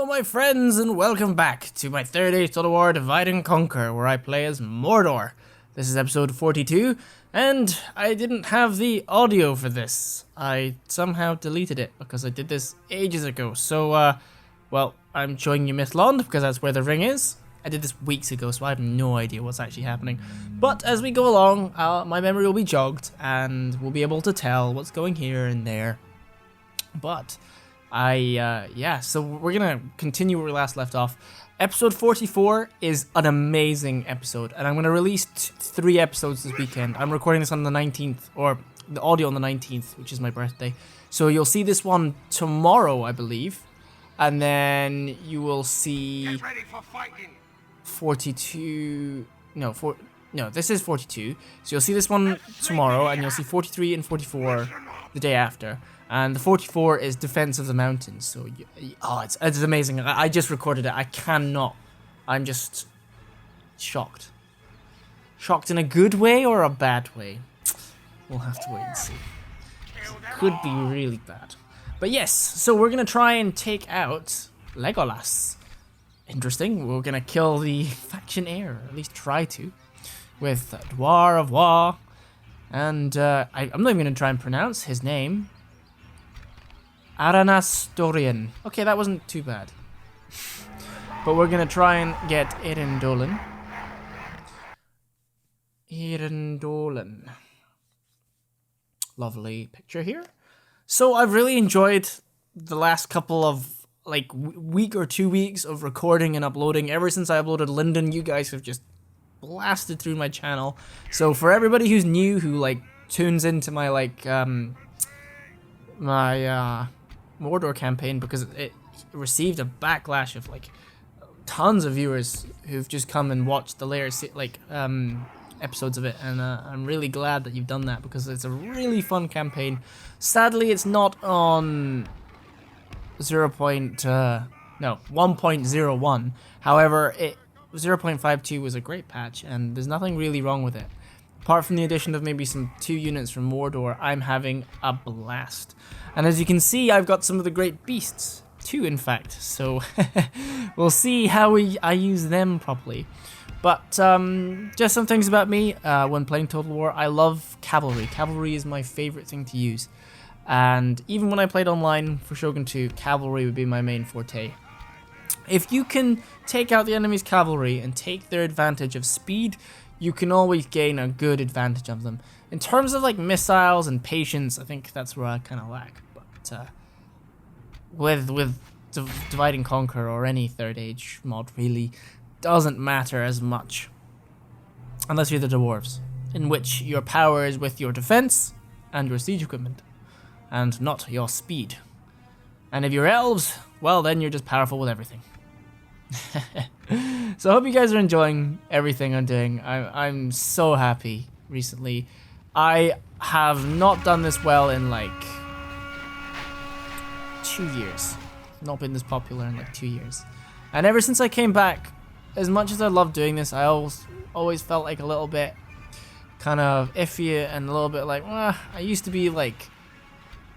Hello my friends and welcome back to my third Age Total War Divide and Conquer, where I play as Mordor. This is episode 42 and I didn't have the audio for this. I somehow deleted it because I did this ages ago. So well, I'm showing you Mithlond because that's where the ring is. I did this weeks ago, so I have no idea what's actually happening. But as we go along, my memory will be jogged and we'll be able to tell what's going here and there. But yeah, so we're gonna continue where we last left off. Episode 44 is an amazing episode, and I'm gonna release 3 episodes this weekend. I'm recording this on the 19th, or the audio on the 19th, which is my birthday. So you'll see this one tomorrow, I believe, and then you will see Get ready for fighting. 42. No, this is 42. So you'll see this one tomorrow, and you'll see 43 and 44 the day after. And the 44 is Defense of the Mountains. So, it's amazing. I just recorded it. I cannot. I'm just shocked. Shocked in a good way or a bad way? We'll have to wait and see. Could be really bad. But yes, so we're going to try and take out Legolas. Interesting. We're going to kill the faction heir. At least try to. With Dwar of War. And I'm not even going to try and pronounce his name. Aranastorian. Okay, that wasn't too bad. But we're gonna try and get Erendolan. Lovely picture here. So I've really enjoyed the last couple of week or 2 weeks of recording and uploading. Ever since I uploaded Linden, you guys have just blasted through my channel. So for everybody who's new, who tunes into my Mordor campaign, because it received a backlash of tons of viewers who've just come and watched the later episodes of it, and I'm really glad that you've done that because it's a really fun campaign. Sadly, it's not on 1.01. However, 0.52 was a great patch, and there's nothing really wrong with it. Apart from the addition of maybe some 2 units from Mordor, I'm having a blast. And as you can see, I've got some of the great beasts, 2 in fact, so we'll see how I use them properly. But just some things about me, when playing Total War, I love cavalry. Cavalry is my favorite thing to use. And even when I played online for Shogun 2, cavalry would be my main forte. If you can take out the enemy's cavalry and take their advantage of speed, you can always gain a good advantage of them. In terms of missiles and patience, I think that's where I kind of lack. But with Divide and Conquer or any Third Age mod, really doesn't matter as much. Unless you're the Dwarves, in which your power is with your defense and your siege equipment, and not your speed. And if you're Elves, well then you're just powerful with everything. So I hope you guys are enjoying everything I'm doing. I'm so happy recently. I have not done this well in 2 years. Not been this popular in 2 years. And ever since I came back, as much as I love doing this, I always felt a little bit kind of iffy and a little bit I used to be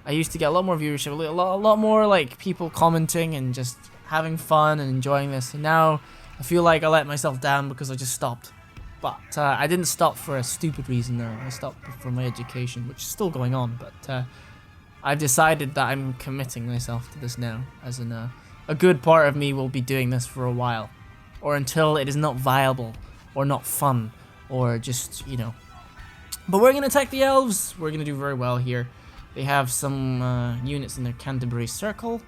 I used to get a lot more viewership, a lot more people commenting and just having fun and enjoying this. And now I feel like I let myself down because I just stopped. But I didn't stop for a stupid reason though. I stopped for my education, which is still going on. But I've decided that I'm committing myself to this now. As in a good part of me will be doing this for a while. Or until it is not viable or not fun or just, But we're going to attack the Elves. We're going to do very well here. They have some units in their Canterbury Circle.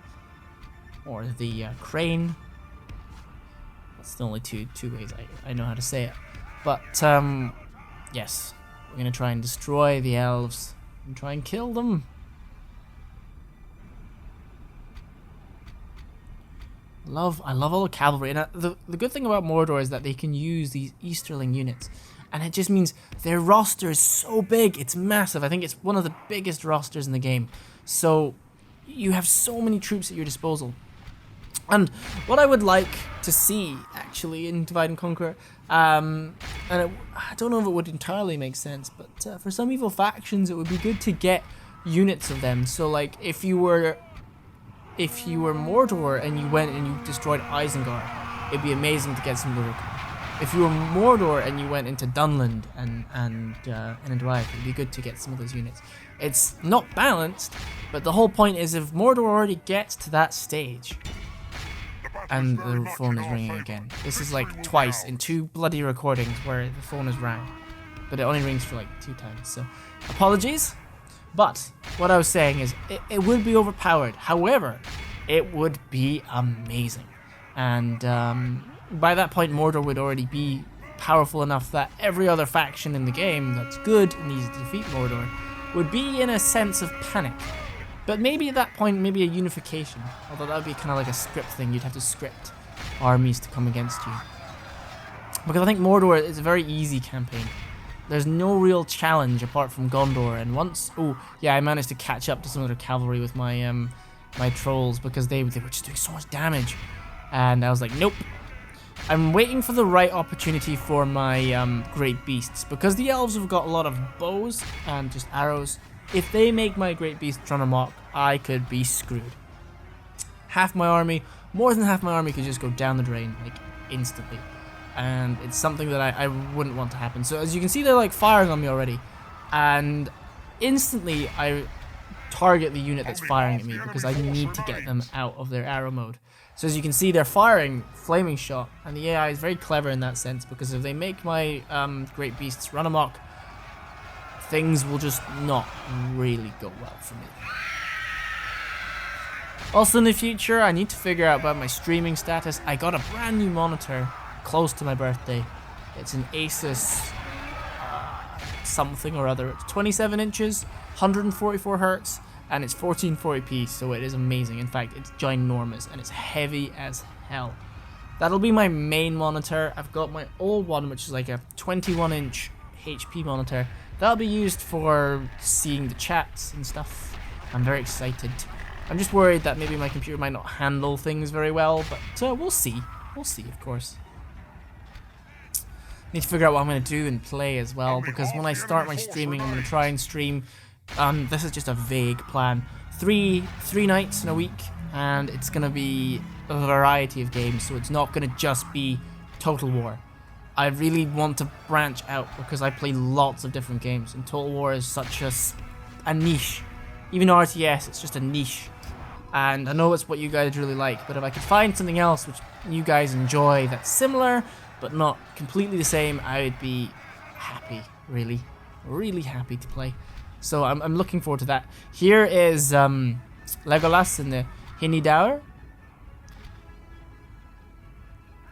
Or the Crane. That's the only two ways I know how to say it. But, yes. We're going to try and destroy the Elves. And try and kill them. I love all the cavalry. And the good thing about Mordor is that they can use these Easterling units. And it just means their roster is so big. It's massive. I think it's one of the biggest rosters in the game. So, you have so many troops at your disposal. And what I would like to see, actually, in Divide and Conquer, I don't know if it would entirely make sense, but for some evil factions, it would be good to get units of them. So, if you were if you were Mordor and you went and you destroyed Isengard, it'd be amazing to get some Luruk. If you were Mordor and you went into Dunland and Dwarven, it'd be good to get some of those units. It's not balanced, but the whole point is if Mordor already gets to that stage, and the phone is ringing again. This is like twice in 2 bloody recordings where the phone is rang, but it only rings for like 2 times. So apologies. But what I was saying is it would be overpowered. However, it would be amazing. And by that point, Mordor would already be powerful enough that every other faction in the game that's good and needs to defeat Mordor would be in a sense of panic. But maybe at that point, maybe a unification. Although that would be kind of like a script thing. You'd have to script armies to come against you. Because I think Mordor is a very easy campaign. There's no real challenge apart from Gondor. And once... Oh, yeah, I managed to catch up to some of their cavalry with my my trolls because they were just doing so much damage. And I was like, nope. I'm waiting for the right opportunity for my great beasts. Because the elves have got a lot of bows and just arrows. If they make my great beasts run amok, I could be screwed. Half my army, more than half my army could just go down the drain, like, instantly. And it's something that I wouldn't want to happen. So as you can see, they're like firing on me already. And instantly I target the unit that's firing at me because I need to get them out of their arrow mode. So as you can see, they're firing flaming shot. And the AI is very clever in that sense because if they make my great beasts run amok, things will just not really go well for me. Also in the future, I need to figure out about my streaming status. I got a brand new monitor close to my birthday. It's an Asus something or other. It's 27 inches, 144 hertz, and it's 1440p, so it is amazing. In fact, it's ginormous, and it's heavy as hell. That'll be my main monitor. I've got my old one, which is like a 21-inch HP monitor. That'll be used for seeing the chats and stuff. I'm very excited. I'm just worried that maybe my computer might not handle things very well, but we'll see. We'll see, of course. Need to figure out what I'm going to do and play as well, because when I start my streaming, I'm going to try and stream. This is just a vague plan. Three nights in a week, and it's going to be a variety of games, so it's not going to just be Total War. I really want to branch out because I play lots of different games, and Total War is such a niche. Even RTS, it's just a niche. And I know it's what you guys really like, but if I could find something else which you guys enjoy that's similar, but not completely the same, I would be happy, really. Really happy to play. So I'm looking forward to that. Here is Legolas in the Hinidaur.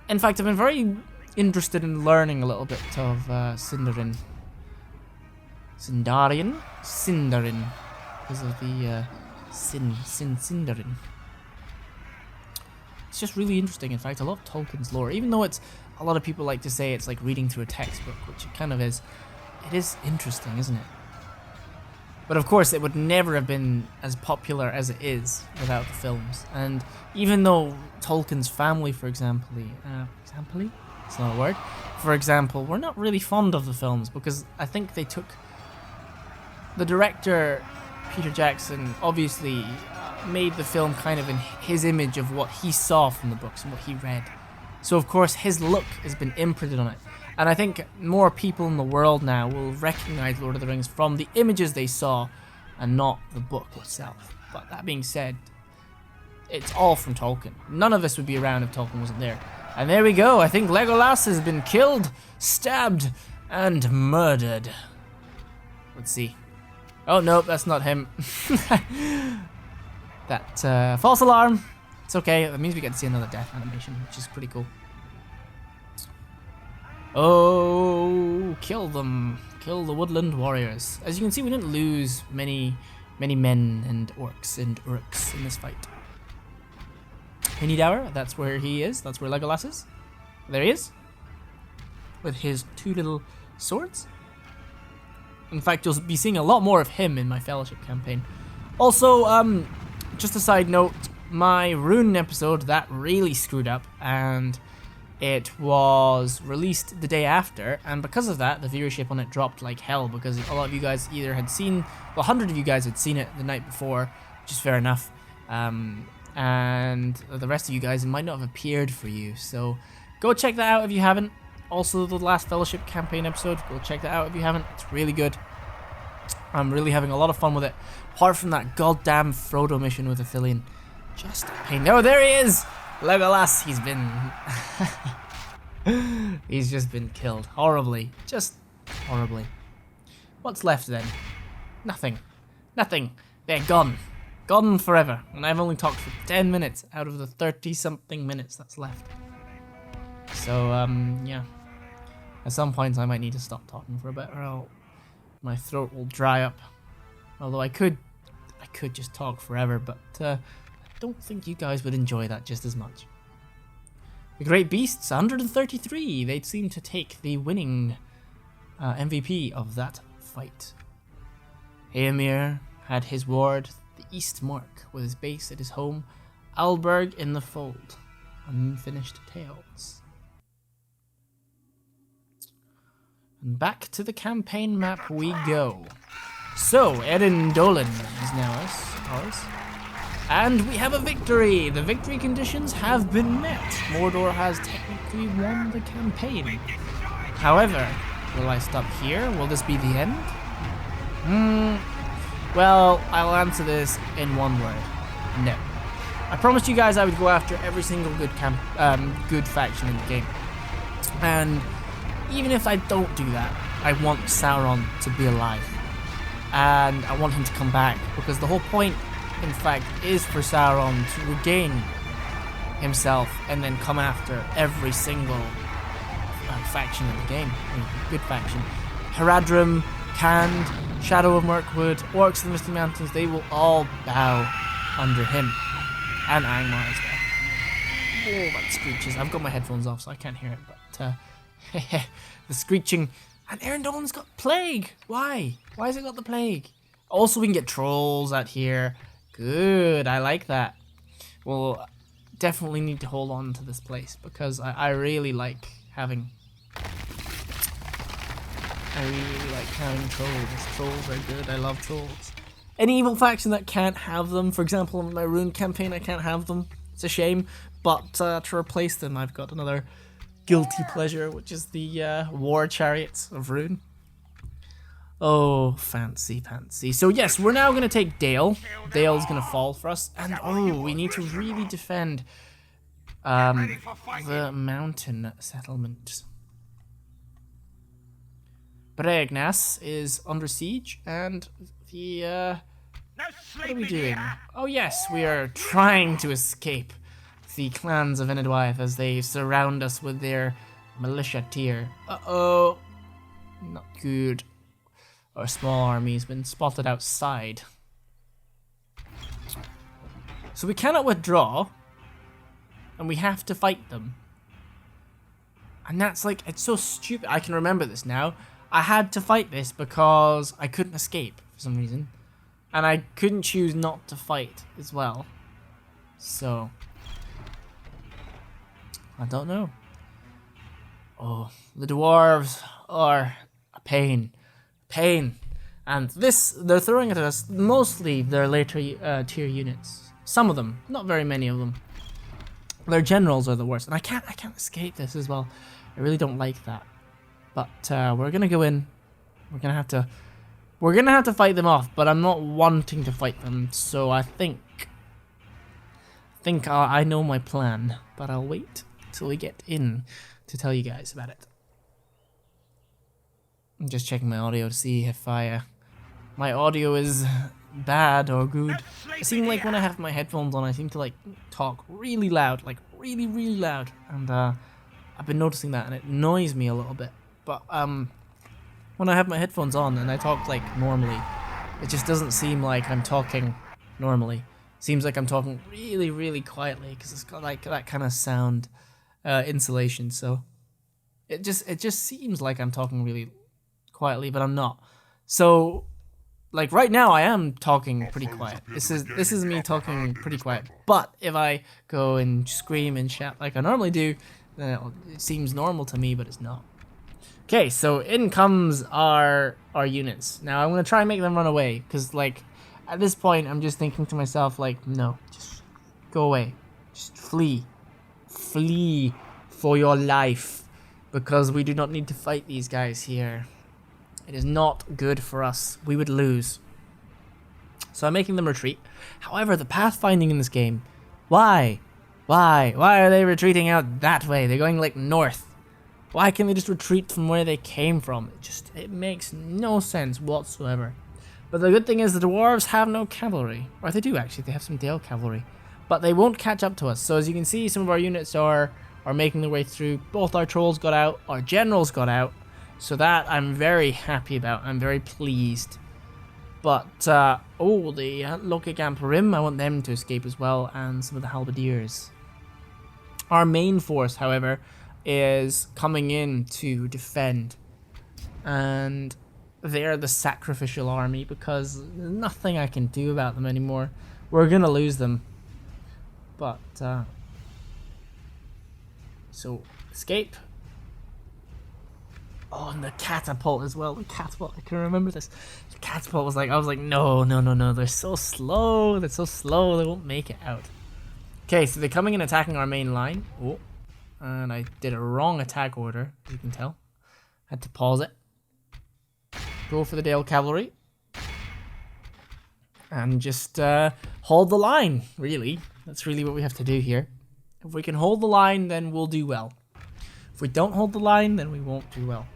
In fact, I've been very interested in learning a little bit of Sindarin. Sindarin. Because of the Sindarin. It's just really interesting. In fact, I love Tolkien's lore. Even though it's, a lot of people like to say it's like reading through a textbook, which it kind of is. It is interesting, isn't it? But of course, it would never have been as popular as it is without the films. And even though Tolkien's family, for example, it's not a word. For example, we're not really fond of the films because I think they took the director, Peter Jackson, obviously made the film kind of in his image of what he saw from the books and what he read. So of course his look has been imprinted on it. And I think more people in the world now will recognize Lord of the Rings from the images they saw and not the book itself. But that being said, it's all from Tolkien. None of this would be around if Tolkien wasn't there. And there we go. I think Legolas has been killed, stabbed, and murdered. Let's see. Oh, no, that's not him. That, false alarm. It's okay. That means we get to see another death animation, which is pretty cool. Oh, kill them. Kill the woodland warriors. As you can see, we didn't lose many men and orcs and urks in this fight. Hinidaur, that's where he is. That's where Legolas is. There he is. With his 2 little swords. In fact, you'll be seeing a lot more of him in my Fellowship campaign. Also, just a side note, my Rune episode, that really screwed up, and it was released the day after, and because of that, the viewership on it dropped like hell, because a lot of you guys either had seen, well, 100 of you guys had seen it the night before, which is fair enough, and the rest of you guys might not have appeared for you. So go check that out if you haven't. Also, the last Fellowship campaign episode, go check that out if you haven't. It's really good. I'm really having a lot of fun with it. Apart from that goddamn Frodo mission with Athelion. Just a pain. Oh, there he is! Legolas, he's been... he's just been killed. Horribly. Just horribly. What's left then? Nothing. Nothing. They're gone. Gone forever. And I've only talked for 10 minutes out of the 30-something minutes that's left. So, yeah. At some points I might need to stop talking for a bit, or else my throat will dry up. Although I could just talk forever, but I don't think you guys would enjoy that just as much. The Great Beasts, 133. They seem to take the winning MVP of that fight. Eomer had his ward, the East Mark, with his base at his home, Alberg in the Fold. Unfinished Tales. And back to the campaign map we go. So, Erin Dolan is now ours. And we have a victory! The victory conditions have been met. Mordor has technically won the campaign. However, will I stop here? Will this be the end? Well, I'll answer this in one word. No. I promised you guys I would go after every single good faction in the game. And even if I don't do that, I want Sauron to be alive. And I want him to come back, because the whole point, in fact, is for Sauron to regain himself and then come after every single faction in the game. Good faction. Haradrim, Khand, Shadow of Mirkwood, Orcs of the Misty Mountains, they will all bow under him. And Angmar as well. Oh, that screeches. I've got my headphones off, so I can't hear it, but the screeching. And Erin Dolan's got plague. Why? Why has it got the plague? Also, we can get trolls out here. Good, I like that. Well, definitely need to hold on to this place, because I really like having... trolls. Trolls are good. I love trolls. Any evil faction that can't have them, for example, in my Rune campaign, I can't have them. It's a shame, but to replace them, I've got another guilty pleasure, which is the War Chariots of Rune. Oh, fancy. So yes, we're now going to take Dale. Dale's going to fall for us. And oh, we need to really defend the mountain settlement. Bregnas is under siege, and the... what are we doing? Oh yes, we are trying to escape the clans of Enedwyth as they surround us with their militia tier. Uh-oh. Not good. Our small army has been spotted outside. So we cannot withdraw, and we have to fight them. And that's like, it's so stupid. I can remember this now. I had to fight this because I couldn't escape for some reason. And I couldn't choose not to fight as well. So, I don't know. Oh, the dwarves are a pain. And this, they're throwing it at us, mostly their later tier units. Some of them, not very many of them. Their generals are the worst, and I can't escape this as well. I really don't like that. But we're gonna go in. We're gonna have to fight them off, but I'm not wanting to fight them, so I think I know my plan, but I'll wait till we get in to tell you guys about it. I'm just checking my audio to see if my audio is bad or good. It seems like when I have my headphones on, I seem to like talk really loud, like really loud, and I've been noticing that, and it annoys me a little bit. But when I have my headphones on and I talk like normally, it just doesn't seem like I'm talking normally. It seems like I'm talking really quietly, because it's got like that kind of sound insulation. So it just seems like I'm talking really quietly, but I'm not. So like right now I am talking pretty quiet. This is me talking pretty quiet. But if I go and scream and shout like I normally do, then it seems normal to me, but it's not. Okay, so in comes our units. Now I'm gonna try and make them run away, because like at this point I'm just thinking to myself like, no, just Go away. Just flee. Flee for your life. Because we do not need to fight these guys here. It is not good for us. We would lose. So I'm making them retreat. However, the pathfinding in this game... Why? Why? Why are they retreating out that way? They're going, like, north. Why can't they just retreat from where they came from? It makes no sense whatsoever. But the good thing is the dwarves have no cavalry. Or they do, actually. They have some Dale cavalry. But they won't catch up to us. So as you can see, some of our units are making their way through. Both our trolls got out. Our generals got out. So that I'm very happy about. I'm very pleased. But, the Lokigamp Rim, I want them to escape as well. And some of the halberdiers. Our main force, however, is coming in to defend. And they're the sacrificial army because there's nothing I can do about them anymore. We're gonna lose them. But, so, escape. Oh, and the catapult as well. The catapult, I can remember this. The catapult was like, I was like, no. They're so slow. They're so slow. They won't make it out. Okay, so they're coming and attacking our main line. Oh, and I did a wrong attack order, as you can tell. Had to pause it. Go for the Dale cavalry. And just hold the line, really. That's really what we have to do here. If we can hold the line, then we'll do well. If we don't hold the line, then we won't do well.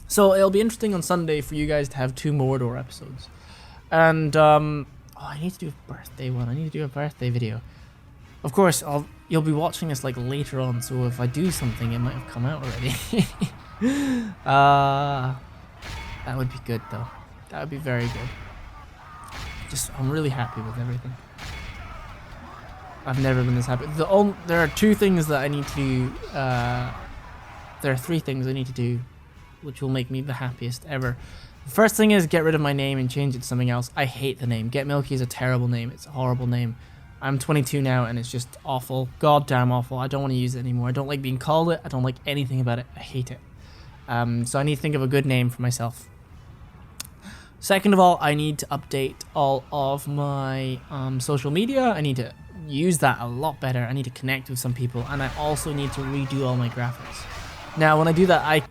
So it'll be interesting on Sunday for you guys to have 2 Mordor episodes. And, I need to do a birthday one. I need to do a birthday video. Of course, you'll be watching this like later on, so if I do something, it might have come out already. That would be good, though. That would be very good. I'm really happy with everything. I've never been this happy. There are 2 things that I need to. There are 3 things I need to do, which will make me the happiest ever. The first thing is get rid of my name and change it to something else. I hate the name. Get Milky is a terrible name. It's a horrible name. I'm 22 now and it's just awful. Goddamn awful. I don't want to use it anymore. I don't like being called it. I don't like anything about it. I hate it. So I need to think of a good name for myself. Second of all, I need to update all of my social media. I need to use that a lot better. I need to connect with some people, and I also need to redo all my graphics. Now, when I do that,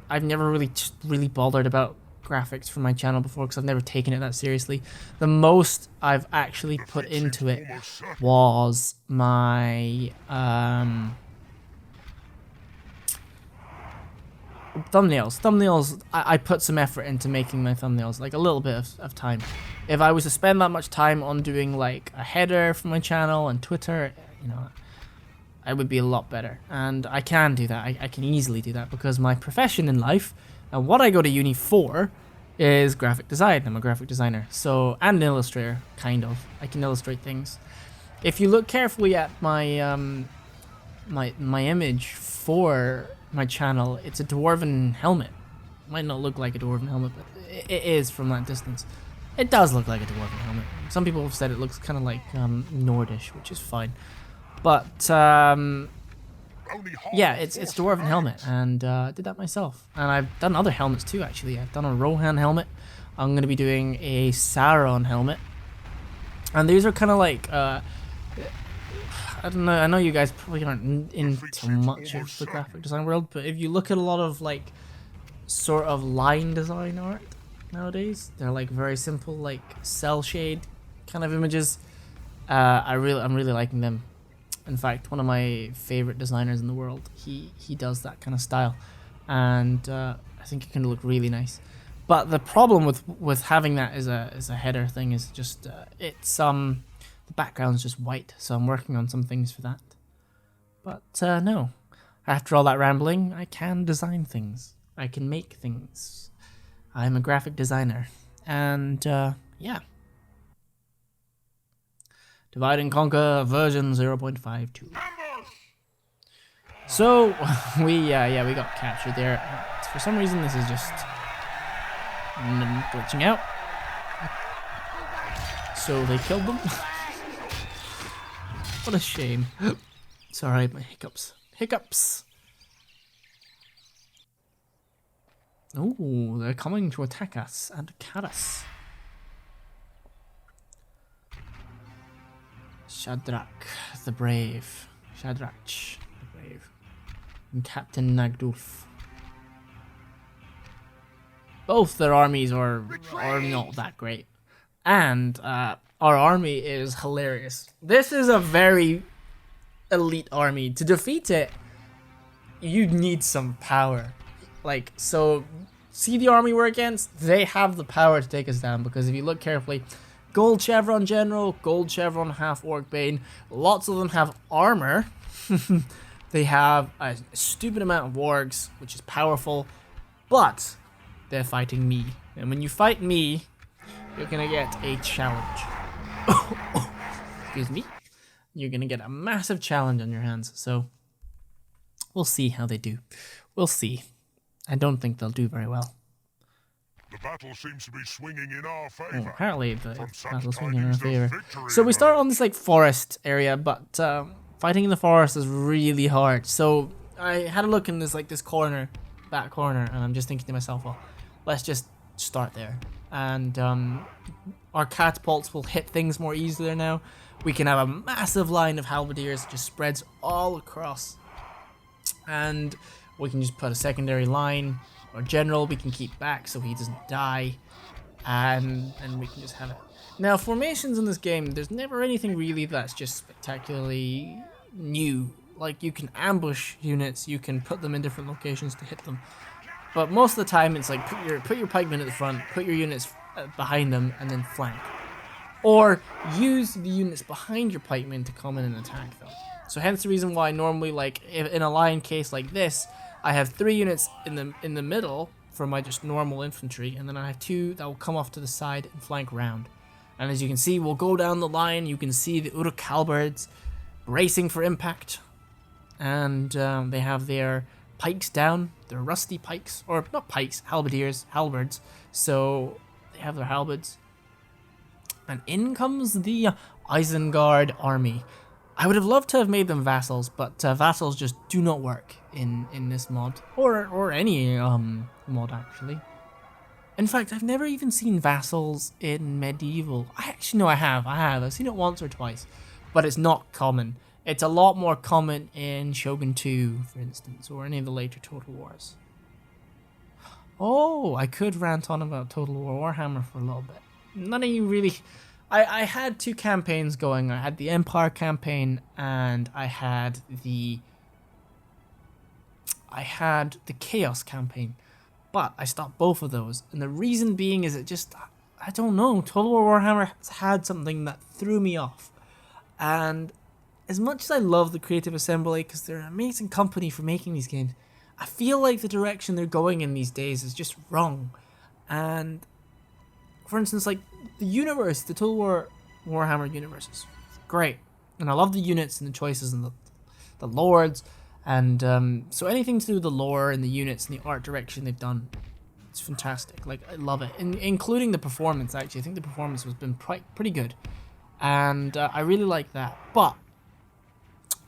I've never really bothered about graphics for my channel before because I've never taken it that seriously. The most I've actually put into it was my thumbnails. I put some effort into making my thumbnails, like a little bit of time. If I was to spend that much time on doing like a header for my channel and Twitter, I would be a lot better. And I can do that. I can easily do that because my profession in life and what I go to uni for is graphic design. I'm a graphic designer, and an illustrator, kind of. I can illustrate things. If you look carefully at my my image for my channel, it's a Dwarven helmet. Might not look like a Dwarven helmet, but it is from that distance. It does look like a Dwarven helmet. Some people have said it looks kind of like Nordish, which is fine. But yeah, it's Dwarven helmet, and I did that myself. And I've done other helmets too, actually. I've done a Rohan helmet. I'm going to be doing a Sauron helmet. And these are kind of like, I don't know, I know you guys probably aren't into much of the graphic design world, but if you look at a lot of like, sort of line design art nowadays, they're like very simple, like cell shade kind of images. I'm really liking them. In fact, one of my favorite designers in the world, he does that kind of style, and I think it can look really nice. But the problem with having that as a header thing is just the background's just white, so I'm working on some things for that. But no, after all that rambling, I can design things. I can make things. I'm a graphic designer, and yeah. Divide and Conquer version 0.52. So we got captured there. For some reason, this is just glitching out. So they killed them. What a shame. Sorry, my hiccups. Oh, they're coming to attack us and Caris. Shadrach the Brave. Shadrach the Brave. And Captain Nagdulf. Both their armies are not that great. And our army is hilarious. This is a very elite army. To defeat it, you need some power. Like, so, see the army we're against? They have the power to take us down, because if you look carefully, gold chevron general, gold chevron half orc bane, lots of them have armor. They have a stupid amount of wargs, which is powerful, but they're fighting me. And when you fight me, you're gonna get a challenge. Excuse me. You're gonna get a massive challenge on your hands, so we'll see how they do. We'll see. I don't think they'll do very well. The battle seems to be swinging in our favor. Oh, apparently the battle's swinging in our favor. So we start on this like forest area, but fighting in the forest is really hard. So I had a look in this corner, back corner, and I'm just thinking to myself, well, let's just start there. And our catapults will hit things more easily now. We can have a massive line of halberdiers that just spreads all across. And we can just put a secondary line. Our general we can keep back so he doesn't die. And we can just have it. Now, formations in this game, there's never anything really that's just spectacularly new. Like, you can ambush units, you can put them in different locations to hit them. But most of the time, it's like, put your pikemen at the front, put your units behind them, and then flank. Or use the units behind your pikemen to come in and attack them. So hence the reason why normally, like, in a line case like this, I have 3 units in the middle for my just normal infantry, and then I have 2 that will come off to the side and flank round. And as you can see, we'll go down the line, you can see the Uruk halberds bracing for impact. And they have their pikes down, their rusty pikes, or not pikes, halberds. So they have their halberds. And in comes the Isengard army. I would have loved to have made them vassals, but vassals just do not work in this mod, or any mod actually. In fact, I've never even seen vassals in medieval. I have. I've seen it once or twice, but it's not common. It's a lot more common in Shogun 2, for instance, or any of the later Total Wars. Oh, I could rant on about Total War Warhammer for a little bit. None of you really... I had 2 campaigns going. I had the Empire campaign, and I had the Chaos campaign. But I stopped both of those. And the reason being is I don't know, Total War Warhammer has had something that threw me off. And as much as I love the Creative Assembly, because they're an amazing company for making these games, I feel like the direction they're going in these days is just wrong. And, for instance, like, the universe, the Total War Warhammer universe is great. And I love the units and the choices and the lords. And so anything to do with the lore and the units and the art direction they've done, it's fantastic. Like, I love it. Including the performance, actually. I think the performance has been pretty good. And I really like that. But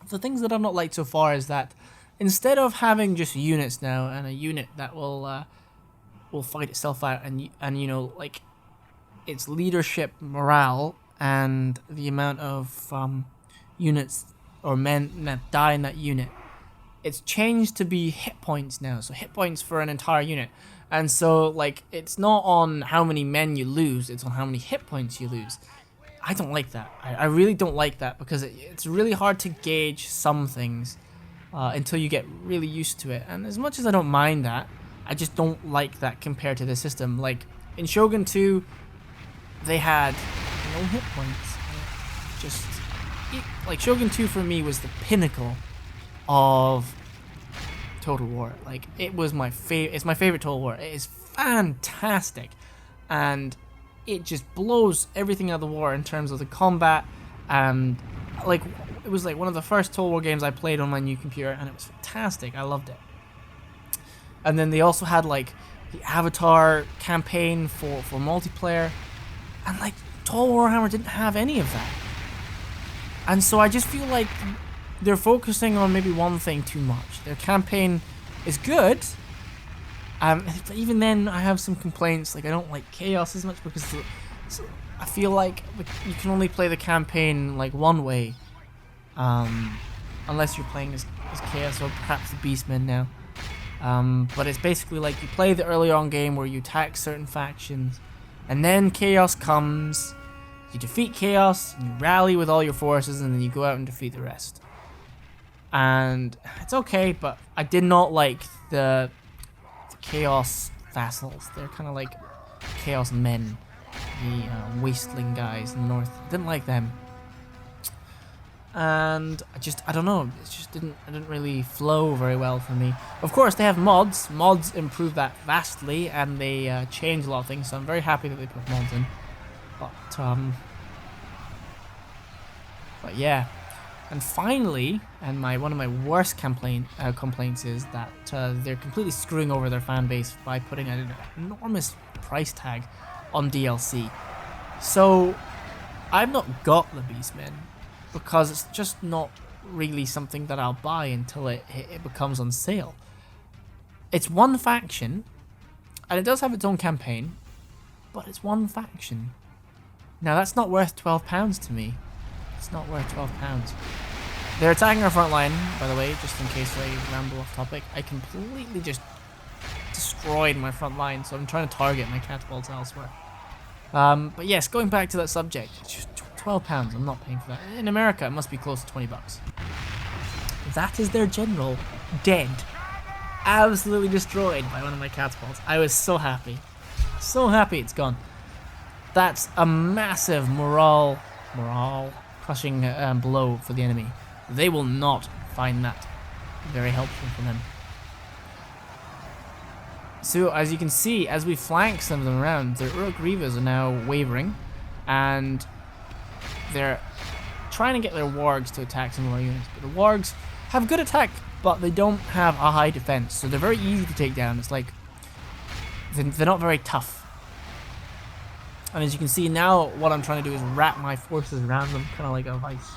the things that I've not liked so far is that instead of having just units now and a unit that will fight itself out and you know, like, its leadership morale and the amount of units or men that die in that unit, it's changed to be hit points now. So hit points for an entire unit. And so, like, it's not on how many men you lose, it's on how many hit points you lose. I don't like that. I really don't like that, because it's really hard to gauge some things until you get really used to it. And as much as I don't mind that, I just don't like that compared to the system. Like, in Shogun 2, they had no hit points. Like, Shogun 2 for me was the pinnacle of Total War. Like, it was it's my favorite Total War. It is fantastic. And it just blows everything out of the war in terms of the combat. And, like, it was like one of the first Total War games I played on my new computer, and it was fantastic. I loved it. And then they also had, like, the Avatar campaign for multiplayer. And, like, Total War Warhammer didn't have any of that. And so I just feel like they're focusing on maybe one thing too much. Their campaign is good. But even then, I have some complaints. Like, I don't like Chaos as much because I feel like you can only play the campaign like one way, unless you're playing as Chaos or perhaps the Beastmen now. But it's basically like you play the early on game where you attack certain factions, and then Chaos comes, you defeat Chaos, and you rally with all your forces, and then you go out and defeat the rest. And it's okay, but I did not like the Chaos vassals. They're kind of like Chaos men, the wasteling guys in the north. Didn't like them. And I don't know, it just didn't really flow very well for me. Of course, they have mods. Mods improve that vastly, and they change a lot of things, so I'm very happy that they put mods in. But yeah. And finally, and one of my worst complaints is that they're completely screwing over their fan base by putting an enormous price tag on DLC. So, I've not got the Beastmen, because it's just not really something that I'll buy until it becomes on sale. It's one faction, and it does have its own campaign, but it's one faction. Now that's not worth £12 to me. It's not worth £12. They're attacking our front line, by the way, just in case I ramble off topic. I completely just destroyed my front line, so I'm trying to target my catapults elsewhere. But yes, going back to that subject, it's just £12, I'm not paying for that. In America, it must be close to $20. That is their general, dead, absolutely destroyed by one of my catapults. I was so happy. So happy it's gone. That's a massive morale crushing blow for the enemy. They will not find that very helpful for them. So as you can see, as we flank some of them around, their Uruk Reavers are now wavering, and they're trying to get their wargs to attack some of our units. But the wargs have good attack, but they don't have a high defense, so they're very easy to take down. It's like they're not very tough. And as you can see now, what I'm trying to do is wrap my forces around them, kind of like a vice,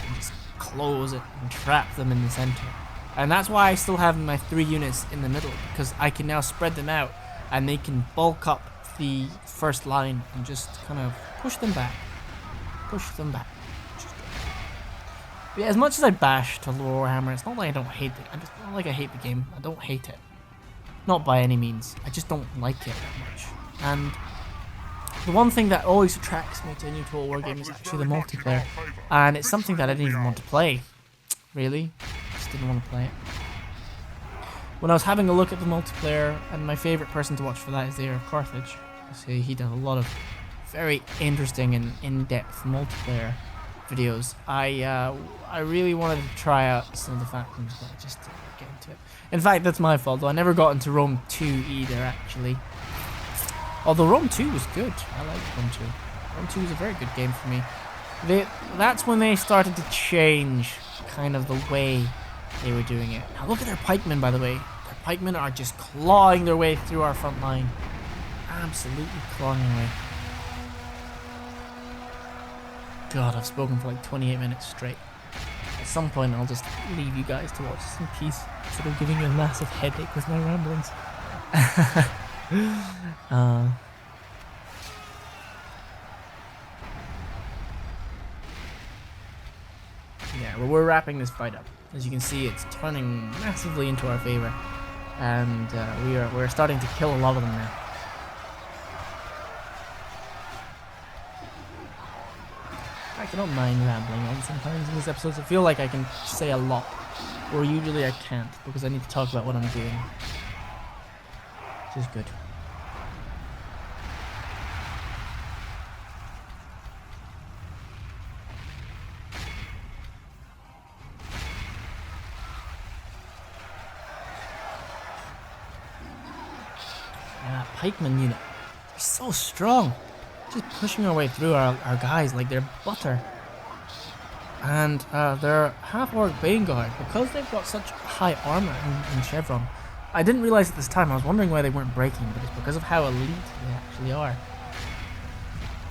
and just close it and trap them in the center. And that's why I still have my 3 units in the middle, because I can now spread them out, and they can bulk up the first line and just kind of push them back. Push them back. But yeah, as much as I bash to Warhammer, it's not like I don't hate it. It's not like I hate the game. I don't hate it. Not by any means. I just don't like it that much. And the one thing that always attracts me to a new Total War game is actually the multiplayer. And it's something that I didn't even want to play. Really. Just didn't want to play it. When I was having a look at the multiplayer, and my favourite person to watch for that is the Heir of Carthage. He does a lot of very interesting and in-depth multiplayer videos. I really wanted to try out some of the factions, but I just didn't get into it. In fact, that's my fault, though. I never got into Rome 2 either, actually. Although Rome 2 was good. I liked Rome 2. Rome 2 was a very good game for me. That's when they started to change kind of the way they were doing it. Now look at their pikemen, by the way. Their pikemen are just clawing their way through our front line. Absolutely clawing their way. God, I've spoken for like 28 minutes straight. At some point, I'll just leave you guys to watch this in peace instead of giving you a massive headache with my ramblings. Yeah, well, we're wrapping this fight up. As you can see, it's turning massively into our favor, and we're starting to kill a lot of them now. I don't mind rambling on sometimes in these episodes. I feel like I can say a lot, or usually I can't, because I need to talk about what I'm doing, which is good. And that pikeman unit, they're so strong. Just pushing our way through our guys like they're butter. And they're half-orc Vanguard, because they've got such high armor in Chevron. I didn't realize at this time, I was wondering why they weren't breaking, but it's because of how elite they actually are.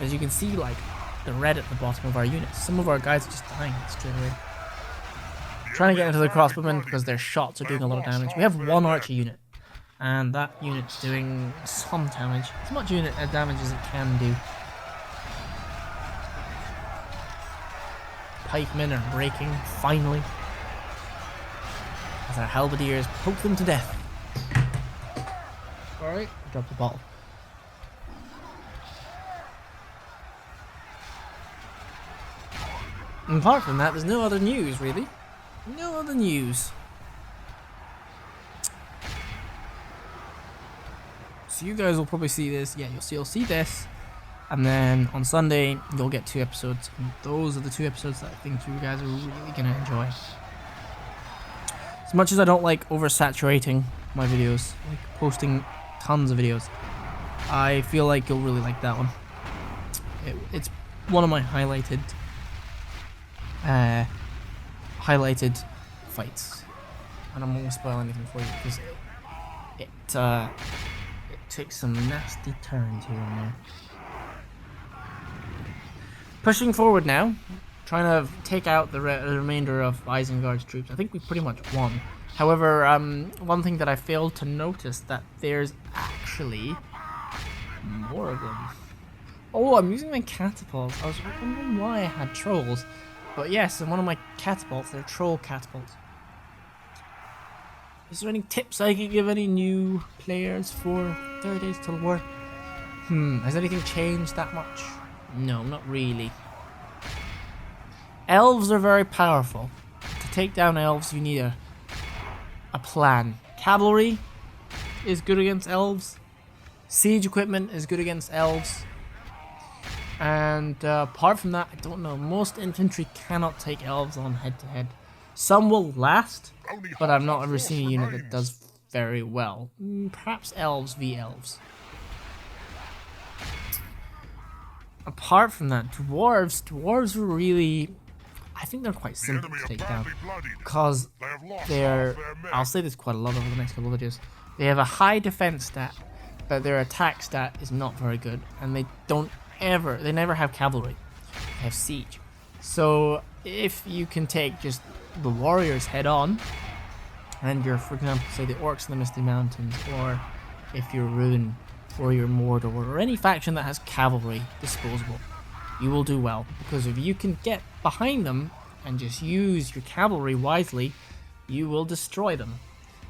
As you can see, like, the red at the bottom of our units. Some of our guys are just dying straight away. Trying to get into the crossbowmen because their shots are doing a lot of damage. We have one archer unit, and that unit's doing some damage. As much unit damage as it can do. pikemen are breaking, finally. As our halberdiers poke them to death. Alright, drop the bottle. And apart from that, there's no other news, really. No other news. So you guys will probably see this. Yeah, you'll see this. And then on Sunday, you'll get 2 episodes. And those are the 2 episodes that I think you guys are really going to enjoy. As much as I don't like oversaturating my videos, like posting tons of videos, I feel like you'll really like that one. It's one of my highlighted fights. And I won't spoil anything for you because it takes some nasty turns here and there. Pushing forward now, trying to take out the remainder of Isengard's troops. I think we pretty much won. However, one thing that I failed to notice, that there's actually more of them. Oh, I'm using my catapults. I was wondering why I had trolls. But yes, in one of my catapults, they're troll catapults. Is there any tips I can give any new players for 30 Days Till War? Has anything changed that much? No, not really. Elves are very powerful. To take down elves, you need a plan. Cavalry is good against elves. Siege equipment is good against elves. And apart from that, I don't know. Most infantry cannot take elves on head-to-head. Some will last, but I've not ever seen a unit that does very well. Perhaps elves v elves. Apart from that, dwarves are really, I think they're quite simple to take down, because I'll say this quite a lot over the next couple of videos, they have a high defense stat, but their attack stat is not very good, and they never have cavalry, they have siege. So if you can take just the warriors head on, and you're, for example, say the orcs in the Misty Mountains, or if you're Rune, or your Mordor, or any faction that has cavalry disposable, you will do well. Because if you can get behind them and just use your cavalry wisely, you will destroy them.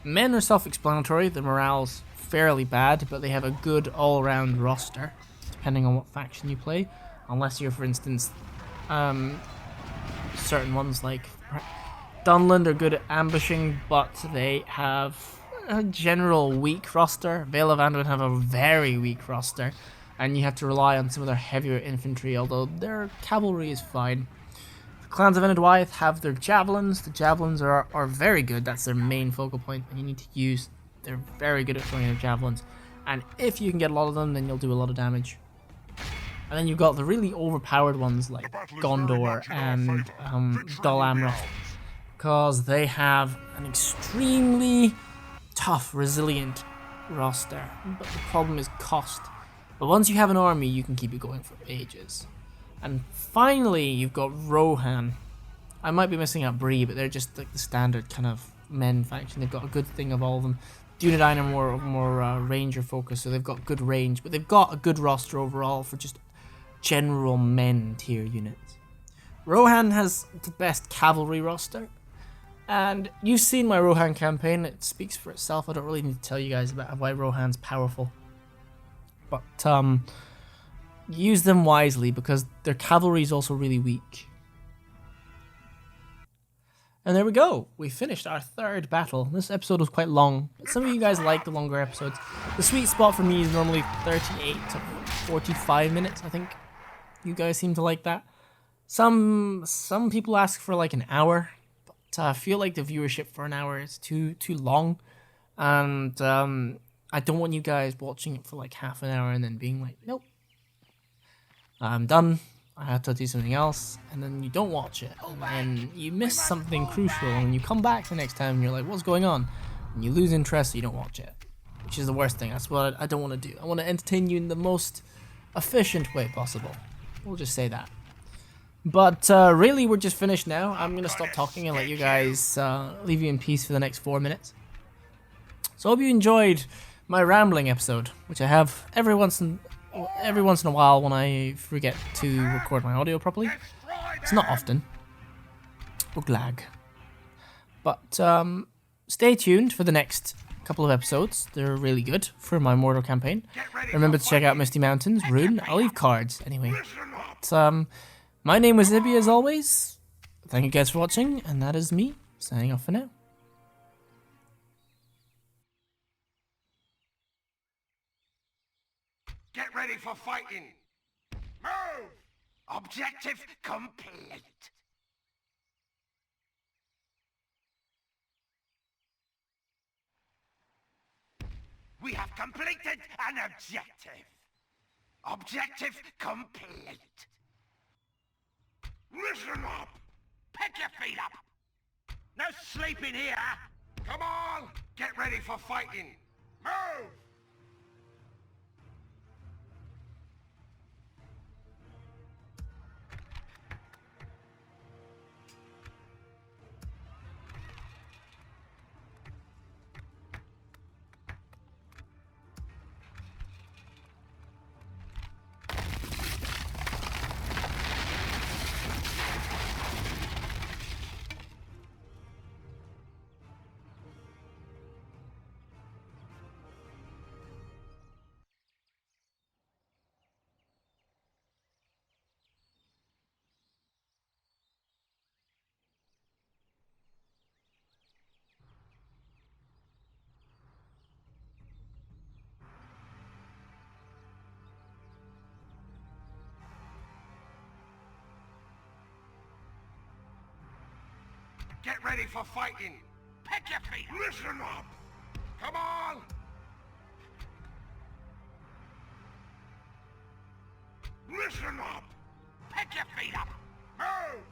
Men are self-explanatory, the morale's fairly bad, but they have a good all-round roster, depending on what faction you play. Unless you're, for instance, certain ones like Dunland are good at ambushing, but they have a general weak roster. Vale of Anduin have a very weak roster, and you have to rely on some of their heavier infantry, although their cavalry is fine. The clans of Enedwyeth have their javelins. The javelins are very good. That's their main focal point, and you need to use. They're very good at throwing their javelins, and if you can get a lot of them, then you'll do a lot of damage. And then you've got the really overpowered ones like Gondor and Dol Amroth, because they have an extremely tough, resilient roster, but the problem is cost. But once you have an army, you can keep it going for ages. And finally, you've got Rohan. I might be missing out Bree, but they're just like the standard kind of men faction. They've got a good thing of all of them. Dunedain are more ranger focused, so they've got good range, but they've got a good roster overall for just general men tier units. Rohan has the best cavalry roster. And you've seen my Rohan campaign, it speaks for itself. I don't really need to tell you guys about why Rohan's powerful. But use them wisely, because their cavalry is also really weak. And there we go, we finished our 3rd battle. This episode was quite long, but some of you guys like the longer episodes. The sweet spot for me is normally 38 to 45 minutes, I think. You guys seem to like that. Some people ask for like an hour. I feel like the viewership for an hour is too long, and I don't want you guys watching it for like half an hour and then being like, nope, I'm done, I have to do something else, and then you don't watch it, and then you miss something crucial, and you come back the next time and you're like, what's going on? And you lose interest, so you don't watch it, which is the worst thing. That's what I don't want to do. I want to entertain you in the most efficient way possible. We'll just say that. But really, we're just finished now. I'm going to stop talking and let you guys leave you in peace for the next 4 minutes. So I hope you enjoyed my rambling episode, which I have every once in a while when I forget to record my audio properly. It's not often, Uglag. But stay tuned for the next couple of episodes. They're really good for my Mordor campaign. Remember to check out Misty Mountains, Rune. I'll leave cards anyway. But, my name was Ibby as always. Thank you guys for watching, and that is me signing off for now. Get ready for fighting. Move! Objective complete. We have completed an objective. Objective complete. Listen up! Pick your feet up! No sleeping here! Come on! Get ready for fighting! Move! Get ready for fighting! Pick your feet up! Listen up! Come on! Listen up! Pick your feet up! Move!